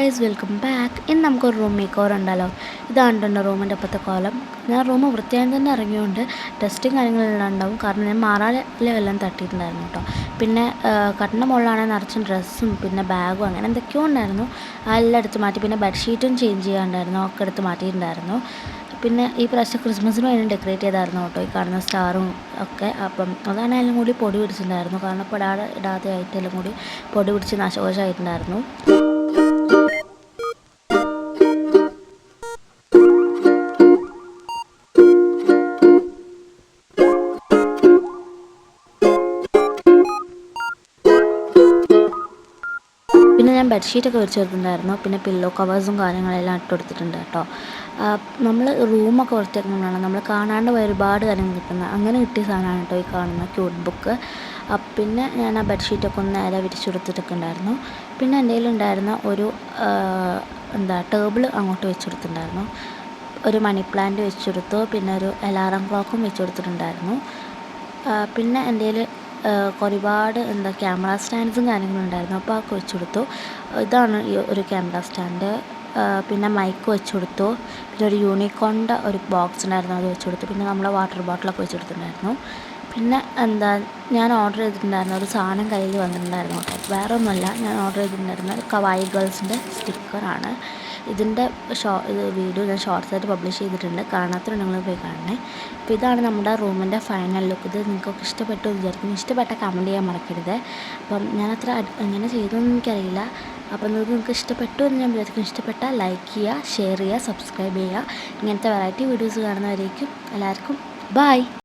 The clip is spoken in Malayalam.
Guys, welcome back. ഇന്ന് നമുക്കൊരു റൂം മേക്ക് ഓവർ ഉണ്ടല്ലോ. ഇതാണ്ടുണ്ട് റൂമിൻ്റെ ഒപ്പത്തെ കോലം. ഞാൻ റൂം വൃത്തിയായി തന്നെ ഇറങ്ങിയോണ്ട് ടെസ്റ്റും കാര്യങ്ങളെല്ലാം ഉണ്ടാവും. കാരണം ഞാൻ മാറാല എല്ലാം തട്ടിയിട്ടുണ്ടായിരുന്നു കേട്ടോ. പിന്നെ കട്ടിൻ്റെ മുകളിലാണെങ്കിൽ നിറച്ചും ഡ്രസ്സും പിന്നെ ബാഗും അങ്ങനെ എന്തൊക്കെയോ ഉണ്ടായിരുന്നു. അതെല്ലാം എടുത്ത് മാറ്റി. പിന്നെ ബെഡ്ഷീറ്റും ചേഞ്ച് ചെയ്യാണ്ടായിരുന്നു, ഒക്കെ എടുത്ത് മാറ്റിയിട്ടുണ്ടായിരുന്നു. പിന്നെ ഈ പ്രാവശ്യം ക്രിസ്മസിന് വേണ്ടി ഡെക്കറേറ്റ് ചെയ്തായിരുന്നു കേട്ടോ, ഈ കാണുന്ന സ്റ്റാറും ഒക്കെ. അപ്പം അതാണെങ്കിലും കൂടി പൊടി പിടിച്ചിട്ടുണ്ടായിരുന്നു. കാരണം ഇപ്പോൾ ഇടാതെ ആയിട്ടെല്ലാം കൂടി പൊടി പിടിച്ച് നാശകോശമായിട്ടുണ്ടായിരുന്നു. പിന്നെ ഞാൻ ബെഡ്ഷീറ്റൊക്കെ വിരിച്ച് കൊടുത്തിട്ടുണ്ടായിരുന്നു. പിന്നെ പില്ലോ കവേഴ്സും കാര്യങ്ങളെല്ലാം ഇട്ട് കൊടുത്തിട്ടുണ്ട് കേട്ടോ. നമ്മൾ റൂമൊക്കെ വൃത്തിയാക്കുന്നതാണ് നമ്മൾ കാണാണ്ട് പോയ ഒരുപാട് കാര്യങ്ങൾ കിട്ടുന്നത്. അങ്ങനെ കിട്ടിയ സാധനമാണ് കേട്ടോ ഈ കാണുന്ന ക്യൂട്ട് ബുക്ക്. പിന്നെ ഞാൻ ആ ബെഡ്ഷീറ്റൊക്കെ ഒന്ന് നേരെ വിരിച്ച് കൊടുത്തിട്ടൊക്കെ ഉണ്ടായിരുന്നു. പിന്നെ എൻ്റെ കയ്യിലുണ്ടായിരുന്ന ഒരു ടേബിൾ അങ്ങോട്ട് വെച്ച് കൊടുത്തിട്ടുണ്ടായിരുന്നു. ഒരു മണി പ്ലാന്റ് വെച്ച് കൊടുത്തു. പിന്നെ ഒരു അലാറം ക്ലോക്കും വെച്ച് കൊടുത്തിട്ടുണ്ടായിരുന്നു. പിന്നെ എൻ്റെ കയ്യിൽ ഒരുപാട് ക്യാമറ സ്റ്റാൻഡ്സും കാര്യങ്ങളും ഉണ്ടായിരുന്നു. അപ്പോൾ അതൊക്കെ വെച്ച് കൊടുത്തു. ഇതാണ് ഈ ഒരു ക്യാമറ സ്റ്റാൻഡ്. പിന്നെ മൈക്ക് വെച്ച് കൊടുത്തു. പിന്നെ ഒരു യൂണിക്കോണിൻ്റെ ഒരു ബോക്സ് ഉണ്ടായിരുന്നു, അത് വെച്ച് കൊടുത്തു. പിന്നെ നമ്മളെ വാട്ടർ ബോട്ടിലൊക്കെ വെച്ച് കൊടുത്തിട്ടുണ്ടായിരുന്നു. പിന്നെ ഞാൻ ഓർഡർ ചെയ്തിട്ടുണ്ടായിരുന്ന ഒരു സാധനം കയ്യിൽ വന്നിട്ടുണ്ടായിരുന്നു കേട്ടോ. വേറെ ഒന്നുമല്ല, ഞാൻ ഓർഡർ ചെയ്തിട്ടുണ്ടായിരുന്ന കവായി ഗേൾസിൻ്റെ സ്റ്റിക്കറാണ്. ഇതിൻ്റെ വീഡിയോ ഞാൻ ഷോർട്സായിട്ട് പബ്ലിഷ് ചെയ്തിട്ടുണ്ട്. കാണാത്തവർ നിങ്ങൾ പോയി കാണണേ. അപ്പോൾ ഇതാണ് നമ്മുടെ റൂമിൻ്റെ ഫൈനൽ ലുക്ക്. ഇത് നിങ്ങൾക്കൊക്കെ ഇഷ്ടപ്പെട്ടു എന്ന് വിചാരിക്കുന്നു. ഇഷ്ടപ്പെട്ട കമൻറ്റ് ചെയ്യാൻ മറക്കരുത്. അപ്പം ഞാനത്ര എങ്ങനെ ചെയ്തതെന്ന് എനിക്കറിയില്ല. അപ്പം നിങ്ങൾക്ക് ഇഷ്ടപ്പെട്ടു എന്ന് ഞാൻ വിചാരിക്കുന്നു. ഇഷ്ടപ്പെട്ടാൽ ലൈക്ക് ചെയ്യുക, ഷെയർ ചെയ്യുക, സബ്സ്ക്രൈബ് ചെയ്യുക. ഇങ്ങനത്തെ വെറൈറ്റി വീഡിയോസ് കാണുന്നവരേക്കും എല്ലാവർക്കും ബൈ.